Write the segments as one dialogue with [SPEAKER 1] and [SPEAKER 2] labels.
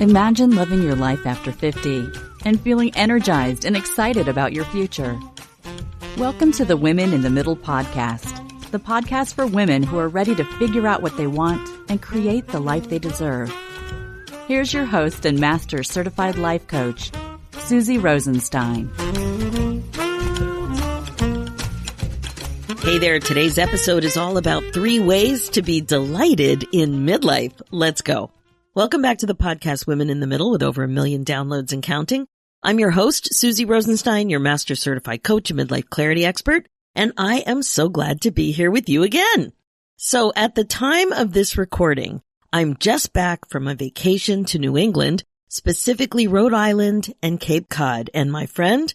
[SPEAKER 1] Imagine living your life after 50 and feeling energized and excited about your future. Welcome to the Women in the Middle podcast, the podcast for women who are ready to figure out what they want and create the life they deserve. Here's your host and master certified life coach, Susie Rosenstein.
[SPEAKER 2] Hey there, today's episode is all about 3 ways to be delighted in midlife. Let's go. Welcome back to the podcast Women in the Middle with over 1 million downloads and counting. I'm your host, Susie Rosenstein, your master certified coach and midlife clarity expert, and I am so glad to be here with you again. So at the time of this recording, I'm just back from a vacation to New England, specifically Rhode Island and Cape Cod. And my friend,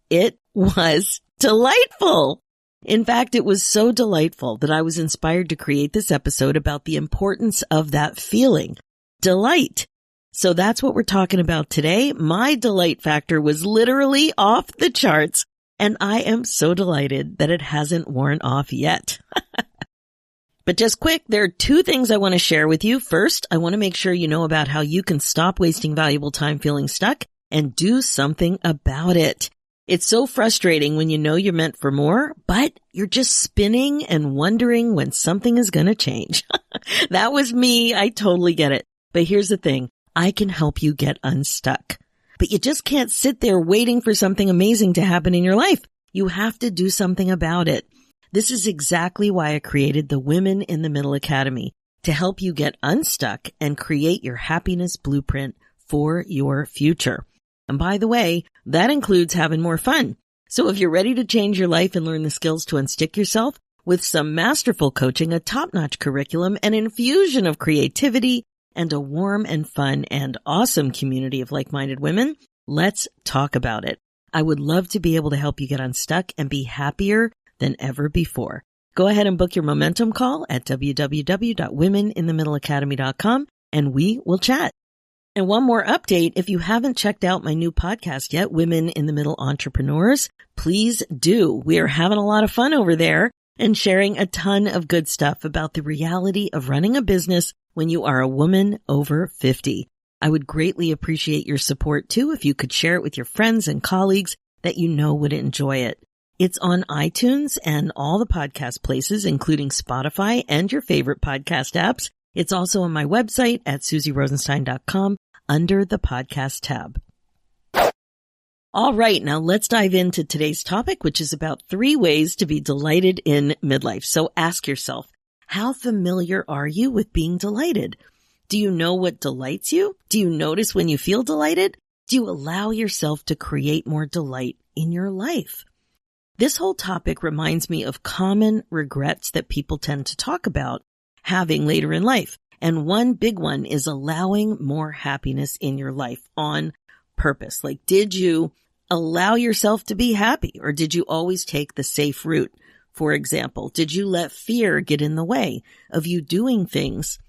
[SPEAKER 2] it was delightful. In fact, it was so delightful that I was inspired to create this episode about the importance of that feeling, delight. So that's what we're talking about today. My delight factor was literally off the charts, and I am so delighted that it hasn't worn off yet. But just quick, there are 2 things I want to share with you. First, I want to make sure you know about how you can stop wasting valuable time feeling stuck and do something about it. It's so frustrating when you know you're meant for more, but you're just spinning and wondering when something is going to change. That was me. I totally get it. But here's the thing. I can help you get unstuck. But you just can't sit there waiting for something amazing to happen in your life. You have to do something about it. This is exactly why I created the Women in the Middle Academy, to help you get unstuck and create your happiness blueprint for your future. And by the way, that includes having more fun. So if you're ready to change your life and learn the skills to unstick yourself with some masterful coaching, a top-notch curriculum, an infusion of creativity, and a warm and fun and awesome community of like-minded women, let's talk about it. I would love to be able to help you get unstuck and be happier than ever before. Go ahead and book your momentum call at www.womeninthemiddleacademy.com and we will chat. And one more update, if you haven't checked out my new podcast yet, Women in the Middle Entrepreneurs, please do. We are having a lot of fun over there and sharing a ton of good stuff about the reality of running a business when you are a woman over 50. I would greatly appreciate your support too if you could share it with your friends and colleagues that you know would enjoy it. It's on iTunes and all the podcast places, including Spotify and your favorite podcast apps. It's also on my website at susierosenstein.com under the podcast tab. All right, now let's dive into today's topic, which is about 3 ways to be delighted in midlife. So ask yourself, how familiar are you with being delighted? Do you know what delights you? Do you notice when you feel delighted? Do you allow yourself to create more delight in your life? This whole topic reminds me of common regrets that people tend to talk about having later in life. And one big one is allowing more happiness in your life on purpose. Like, did you allow yourself to be happy, or did you always take the safe route? For example, did you let fear get in the way of you doing things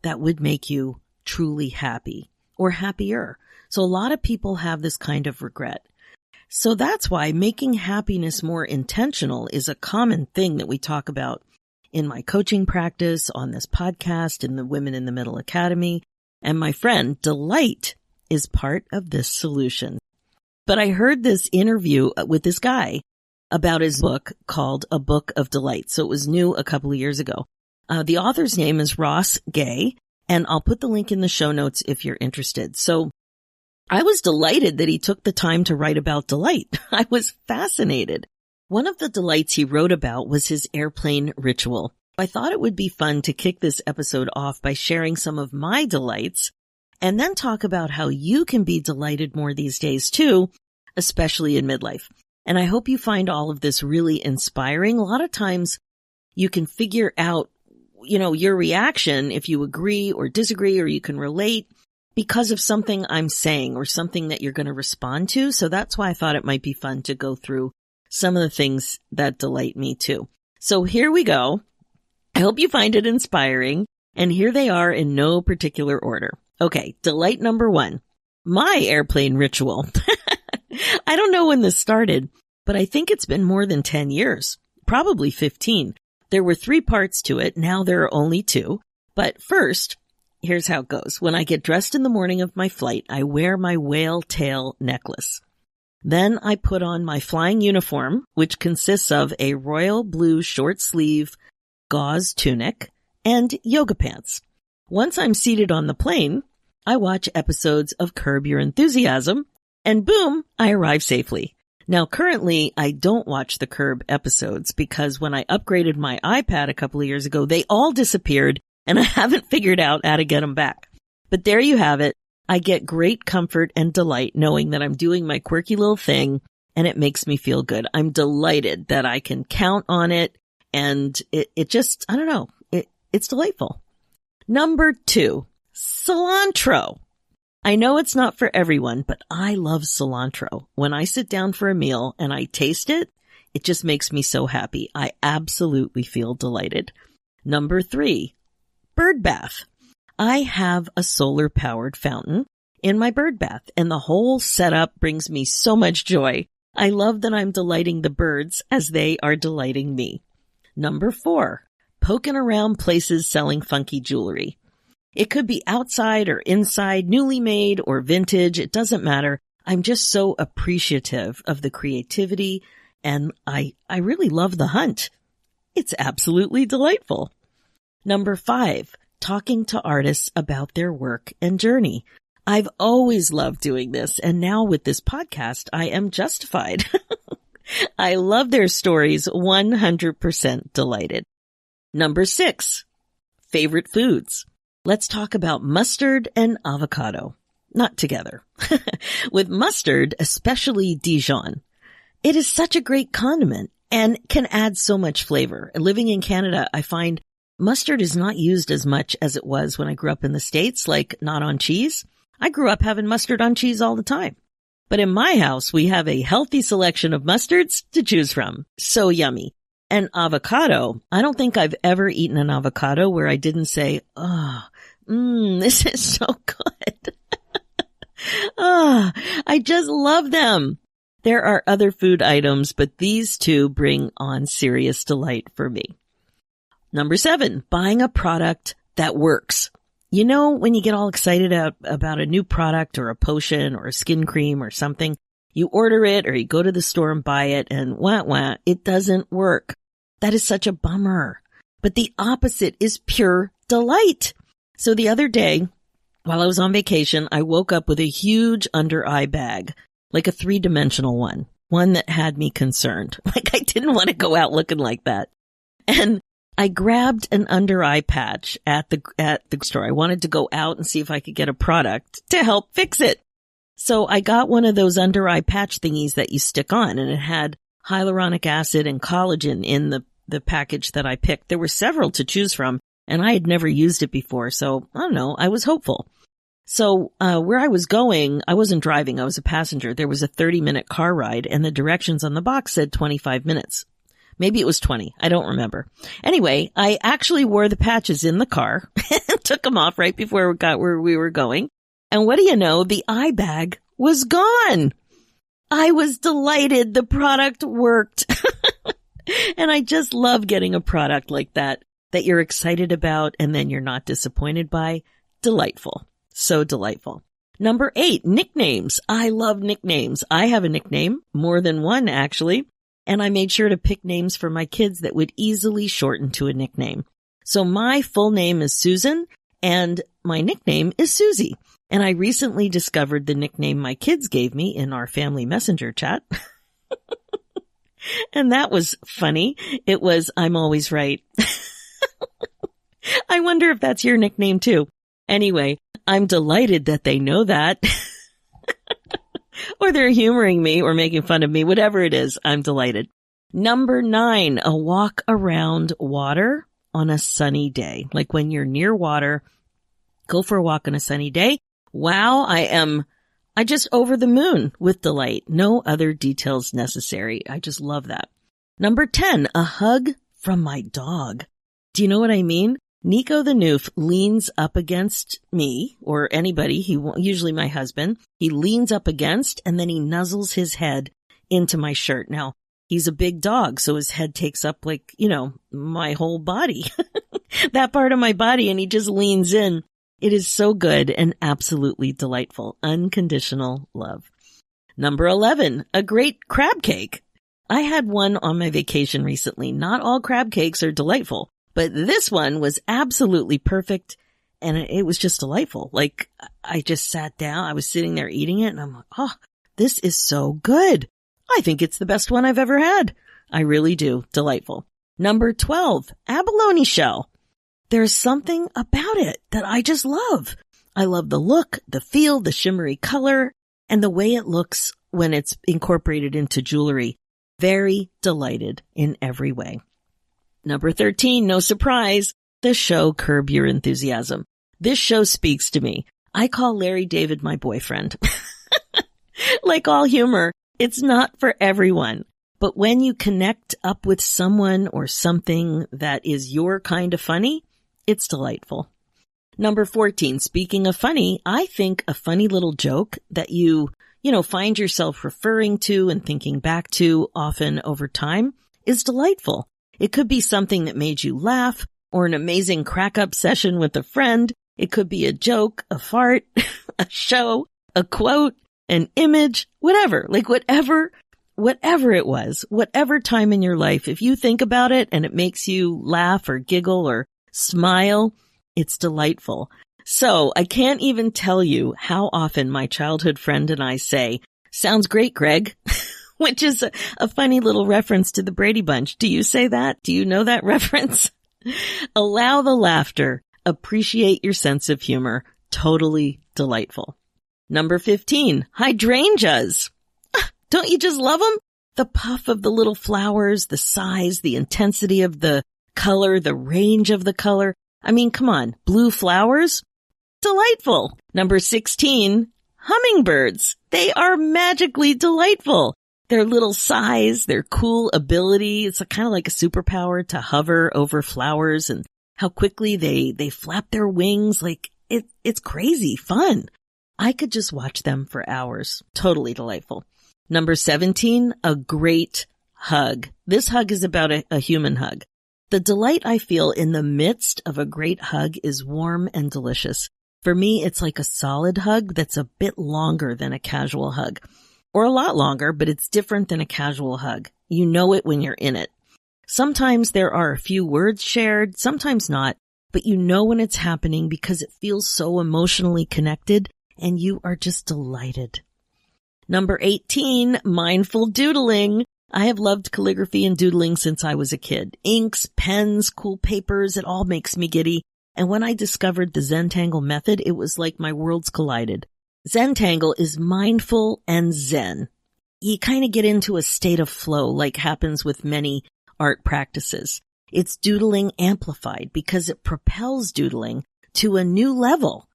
[SPEAKER 2] that would make you truly happy or happier? So a lot of people have this kind of regret. So that's why making happiness more intentional is a common thing that we talk about in my coaching practice, on this podcast, in the Women in the Middle Academy. And my friend, delight is part of this solution. But I heard this interview with this guy about his book called A Book of Delight. So it was new a couple of years ago. The author's name is Ross Gay, and I'll put the link in the show notes if you're interested. So I was delighted that he took the time to write about delight. I was fascinated. One of the delights he wrote about was his airplane ritual. I thought it would be fun to kick this episode off by sharing some of my delights and then talk about how you can be delighted more these days too, especially in midlife. And I hope you find all of this really inspiring. A lot of times you can figure out, your reaction if you agree or disagree, or you can relate because of something I'm saying or something that you're going to respond to. So that's why I thought it might be fun to go through some of the things that delight me too. So here we go. I hope you find it inspiring. And here they are in no particular order. Okay, delight number 1, my airplane ritual. I don't know when this started, but I think it's been more than 10 years, probably 15. There were 3 parts to it. Now there are only 2. But first, here's how it goes. When I get dressed in the morning of my flight, I wear my whale tail necklace. Then I put on my flying uniform, which consists of a royal blue short sleeve gauze tunic and yoga pants. Once I'm seated on the plane, I watch episodes of Curb Your Enthusiasm, and boom, I arrive safely. Now, currently, I don't watch the Curb episodes because when I upgraded my iPad a couple of years ago, they all disappeared, and I haven't figured out how to get them back. But there you have it. I get great comfort and delight knowing that I'm doing my quirky little thing, and it makes me feel good. I'm delighted that I can count on it, and it just, I don't know, it's delightful. Number 2, cilantro. I know it's not for everyone, but I love cilantro. When I sit down for a meal and I taste it, it just makes me so happy. I absolutely feel delighted. Number 3, bird bath. I have a solar-powered fountain in my bird bath, and the whole setup brings me so much joy. I love that I'm delighting the birds as they are delighting me. Number 4, poking around places selling funky jewelry. It could be outside or inside, newly made or vintage. It doesn't matter. I'm just so appreciative of the creativity, and I really love the hunt. It's absolutely delightful. Number 5, talking to artists about their work and journey. I've always loved doing this, and now with this podcast, I am justified. I love their stories, 100% delighted. Number 6, favorite foods. Let's talk about mustard and avocado. Not together. With mustard, especially Dijon. It is such a great condiment and can add so much flavor. Living in Canada, I find mustard is not used as much as it was when I grew up in the States, like not on cheese. I grew up having mustard on cheese all the time. But in my house, we have a healthy selection of mustards to choose from. So yummy. And avocado, I don't think I've ever eaten an avocado where I didn't say, this is so good. I just love them. There are other food items, but these two bring on serious delight for me. Number 7, buying a product that works. You know, when you get all excited about a new product or a potion or a skin cream or something, you order it or you go to the store and buy it and it doesn't work. That is such a bummer. But the opposite is pure delight. So the other day, while I was on vacation, I woke up with a huge under eye bag, like a 3-dimensional one that had me concerned. Like I didn't want to go out looking like that. And I grabbed an under eye patch at the store. I wanted to go out and see if I could get a product to help fix it. So I got one of those under eye patch thingies that you stick on, and it had hyaluronic acid and collagen in the package that I picked. There were several to choose from, and I had never used it before. So I don't know. I was hopeful. So, where I was going, I wasn't driving. I was a passenger. There was a 30-minute car ride, and the directions on the box said 25 minutes. Maybe it was 20. I don't remember. Anyway, I actually wore the patches in the car and took them off right before we got where we were going. And what do you know? The eye bag was gone. I was delighted. The product worked. And I just love getting a product like that you're excited about and then you're not disappointed by. Delightful. So delightful. Number 8, nicknames. I love nicknames. I have a nickname, more than one actually, and I made sure to pick names for my kids that would easily shorten to a nickname. So my full name is Susan and my nickname is Susie. And I recently discovered the nickname my kids gave me in our family messenger chat. And that was funny. It was, I'm always right. I wonder if that's your nickname too. Anyway, I'm delighted that they know that. Or they're humoring me or making fun of me. Whatever it is, I'm delighted. Number 9, a walk around water on a sunny day. Like when you're near water, go for a walk on a sunny day. Wow, I just over the moon with delight. No other details necessary. I just love that. Number 10, a hug from my dog. Do you know what I mean? Nico the Noof leans up against me or anybody, usually my husband. He leans up against and then he nuzzles his head into my shirt. Now, He's a big dog, so his head takes up like, my whole body, that part of my body, and he just leans in. It is so good and absolutely delightful. Unconditional love. Number 11, a great crab cake. I had one on my vacation recently. Not all crab cakes are delightful, but this one was absolutely perfect, and it was just delightful. Like, I just sat down, I was sitting there eating it, and I'm like, oh, this is so good. I think it's the best one I've ever had. I really do. Delightful. Number 12, abalone shell. There's something about it that I just love. I love the look, the feel, the shimmery color, and the way it looks when it's incorporated into jewelry. Very delighted in every way. Number 13, no surprise, the show Curb Your Enthusiasm. This show speaks to me. I call Larry David my boyfriend. Like all humor, it's not for everyone. But when you connect up with someone or something that is your kind of funny, it's delightful. Number 14, speaking of funny, I think a funny little joke that you find yourself referring to and thinking back to often over time is delightful. It could be something that made you laugh or an amazing crack-up session with a friend. It could be a joke, a fart, a show, a quote, an image, whatever. Like whatever it was, whatever time in your life, if you think about it and it makes you laugh or giggle or smile, it's delightful. So I can't even tell you how often my childhood friend and I say, "Sounds great, Greg," which is a funny little reference to the Brady Bunch. Do you say that? Do you know that reference? Allow the laughter. Appreciate your sense of humor. Totally delightful. Number 15, hydrangeas. Don't you just love them? The puff of the little flowers, the size, the intensity of the color, the range of the color. I mean, come on, blue flowers? Delightful. Number 16, hummingbirds. They are magically delightful. Their little size, their cool ability, it's kind of like a superpower to hover over flowers and how quickly they flap their wings. Like it's crazy fun. I could just watch them for hours. Totally delightful. Number 17, a great hug. This hug is about a human hug. The delight I feel in the midst of a great hug is warm and delicious. For me, it's like a solid hug that's a bit longer than a casual hug. Or a lot longer, but it's different than a casual hug. You know it when you're in it. Sometimes there are a few words shared, sometimes not, but you know when it's happening because it feels so emotionally connected and you are just delighted. Number 18, mindful doodling. I have loved calligraphy and doodling since I was a kid. Inks, pens, cool papers, it all makes me giddy. And when I discovered the Zentangle method, it was like my worlds collided. Zentangle is mindful and zen. You kind of get into a state of flow like happens with many art practices. It's doodling amplified because it propels doodling to a new level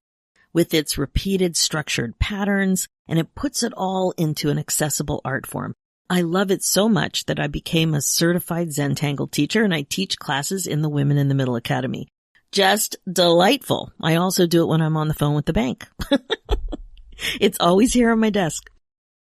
[SPEAKER 2] with its repeated structured patterns, and it puts it all into an accessible art form. I love it so much that I became a certified Zentangle teacher, and I teach classes in the Women in the Middle Academy. Just delightful. I also do it when I'm on the phone with the bank. It's always here on my desk.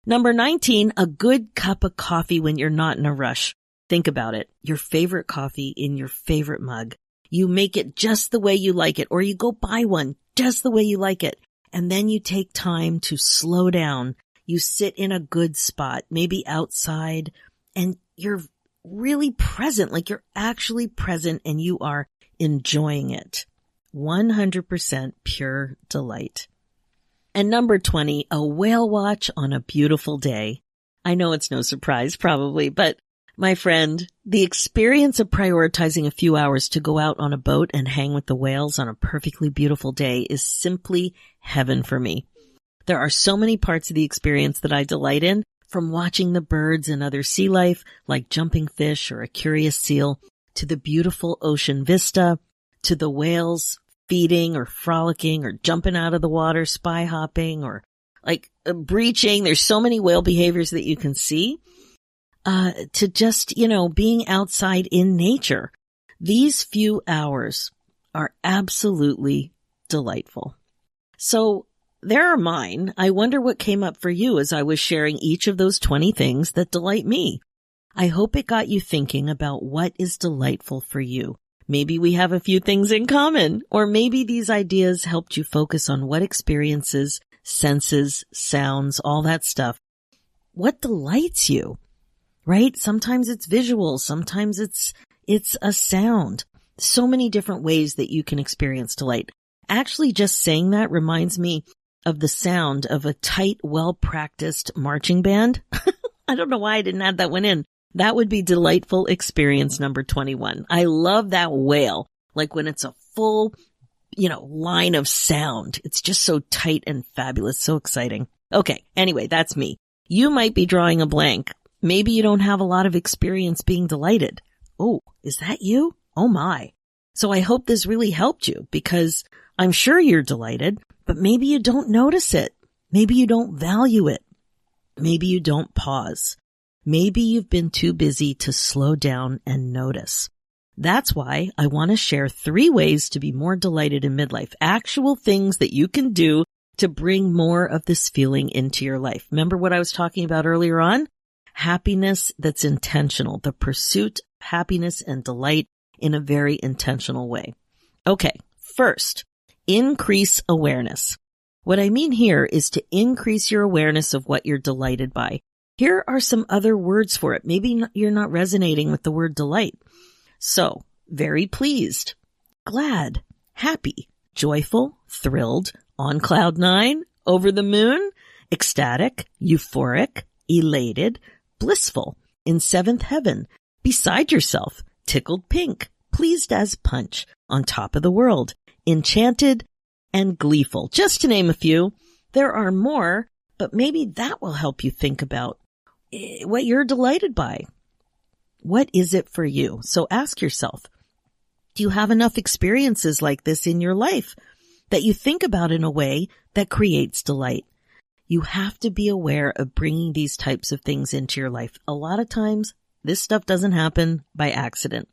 [SPEAKER 2] Number 19, a good cup of coffee when you're not in a rush. Think about it. Your favorite coffee in your favorite mug. You make it just the way you like it, or you go buy one just the way you like it. And then you take time to slow down. You sit in a good spot, maybe outside, and you're really present, like you're actually present and you are enjoying it. 100% pure delight. And number 20, a whale watch on a beautiful day. I know it's no surprise probably, but my friend, the experience of prioritizing a few hours to go out on a boat and hang with the whales on a perfectly beautiful day is simply heaven for me. There are so many parts of the experience that I delight in, from watching the birds and other sea life like jumping fish or a curious seal, to the beautiful ocean vista, to the whales feeding or frolicking or jumping out of the water, spy hopping or like breaching. There's so many whale behaviors that you can see. To just, being outside in nature. These few hours are absolutely delightful. So there are mine. I wonder what came up for you as I was sharing each of those 20 things that delight me. I hope it got you thinking about what is delightful for you. Maybe we have a few things in common, or maybe these ideas helped you focus on what experiences, senses, sounds, all that stuff. What delights you, right? Sometimes it's visual. Sometimes it's a sound. So many different ways that you can experience delight. Actually, just saying that reminds me of the sound of a tight, well-practiced marching band. I don't know why I didn't add that one in. That would be delightful experience number 21. I love that wail, like when it's a full, line of sound. It's just so tight and fabulous, so exciting. Okay, anyway, that's me. You might be drawing a blank. Maybe you don't have a lot of experience being delighted. Oh, is that you? Oh my. So I hope this really helped you, because I'm sure you're delighted, but maybe you don't notice it. Maybe you don't value it. Maybe you don't pause. Maybe you've been too busy to slow down and notice. That's why I want to share 3 ways to be more delighted in midlife. Actual things that you can do to bring more of this feeling into your life. Remember what I was talking about earlier on? Happiness that's intentional. The pursuit of happiness and delight in a very intentional way. Okay, first, increase awareness. What I mean here is to increase your awareness of what you're delighted by. Here are some other words for it. Maybe you're not resonating with the word delight. So, very pleased, glad, happy, joyful, thrilled, on cloud 9, over the moon, ecstatic, euphoric, elated, blissful, in 7th heaven, beside yourself, tickled pink, pleased as punch, on top of the world, enchanted, and gleeful. Just to name a few. There are more, but maybe that will help you think about what you're delighted by. What is it for you? So ask yourself, do you have enough experiences like this in your life that you think about in a way that creates delight? You have to be aware of bringing these types of things into your life. A lot of times, this stuff doesn't happen by accident,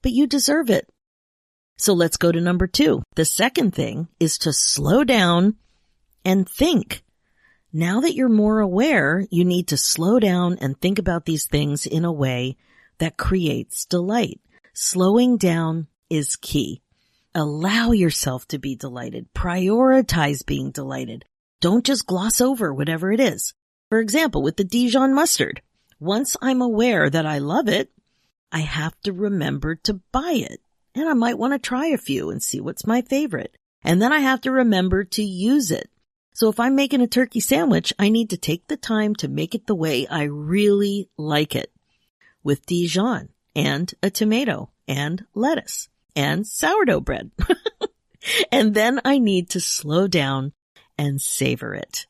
[SPEAKER 2] but you deserve it. So let's go to number 2. The second thing is to slow down and think. Now that you're more aware, you need to slow down and think about these things in a way that creates delight. Slowing down is key. Allow yourself to be delighted. Prioritize being delighted. Don't just gloss over whatever it is. For example, with the Dijon mustard, once I'm aware that I love it, I have to remember to buy it. And I might want to try a few and see what's my favorite. And then I have to remember to use it. So if I'm making a turkey sandwich, I need to take the time to make it the way I really like it. With Dijon and a tomato and lettuce and sourdough bread. And then I need to slow down and savor it.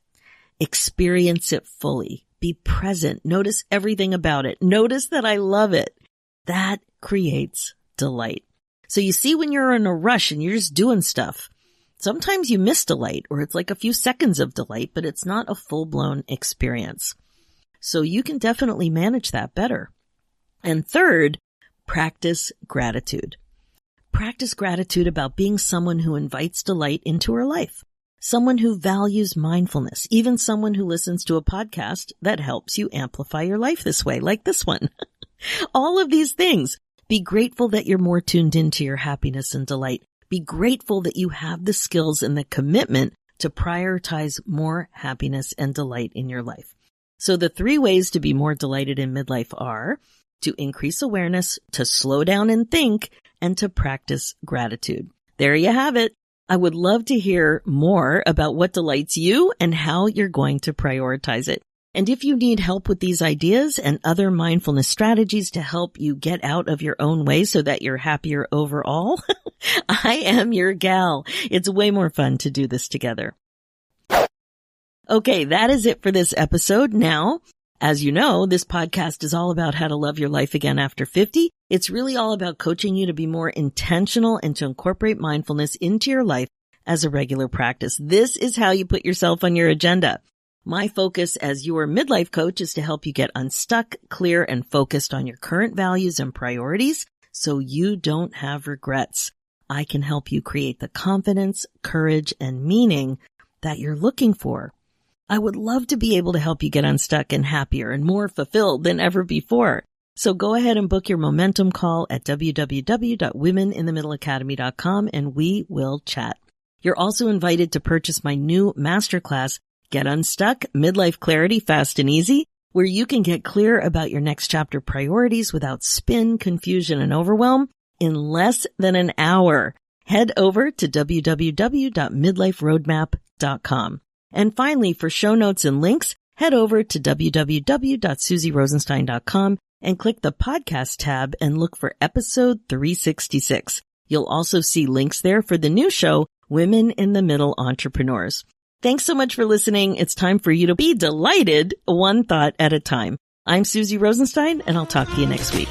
[SPEAKER 2] Experience it fully. Be present. Notice everything about it. Notice that I love it. That creates delight. So you see, when you're in a rush and you're just doing stuff, sometimes you miss delight, or it's like a few seconds of delight, but it's not a full-blown experience. So you can definitely manage that better. And third, practice gratitude. Practice gratitude about being someone who invites delight into her life. Someone who values mindfulness, even someone who listens to a podcast that helps you amplify your life this way, like this one. All of these things. Be grateful that you're more tuned into your happiness and delight. Be grateful that you have the skills and the commitment to prioritize more happiness and delight in your life. So the 3 ways to be more delighted in midlife are to increase awareness, to slow down and think, and to practice gratitude. There you have it. I would love to hear more about what delights you and how you're going to prioritize it. And if you need help with these ideas and other mindfulness strategies to help you get out of your own way so that you're happier overall, I am your gal. It's way more fun to do this together. Okay, that is it for this episode. Now, as you know, this podcast is all about how to love your life again after 50. It's really all about coaching you to be more intentional and to incorporate mindfulness into your life as a regular practice. This is how you put yourself on your agenda. My focus as your midlife coach is to help you get unstuck, clear, and focused on your current values and priorities so you don't have regrets. I can help you create the confidence, courage, and meaning that you're looking for. I would love to be able to help you get unstuck and happier and more fulfilled than ever before. So go ahead and book your momentum call at www.womeninthemiddleacademy.com and we will chat. You're also invited to purchase my new masterclass, Get Unstuck, Midlife Clarity Fast and Easy, where you can get clear about your next chapter priorities without spin, confusion, and overwhelm in less than an hour. Head over to www.midliferoadmap.com. And finally, for show notes and links, head over to www.susierosenstein.com and click the podcast tab and look for episode 366. You'll also see links there for the new show, Women in the Middle Entrepreneurs. Thanks so much for listening. It's time for you to be delighted one thought at a time. I'm Susie Rosenstein, and I'll talk to you next week.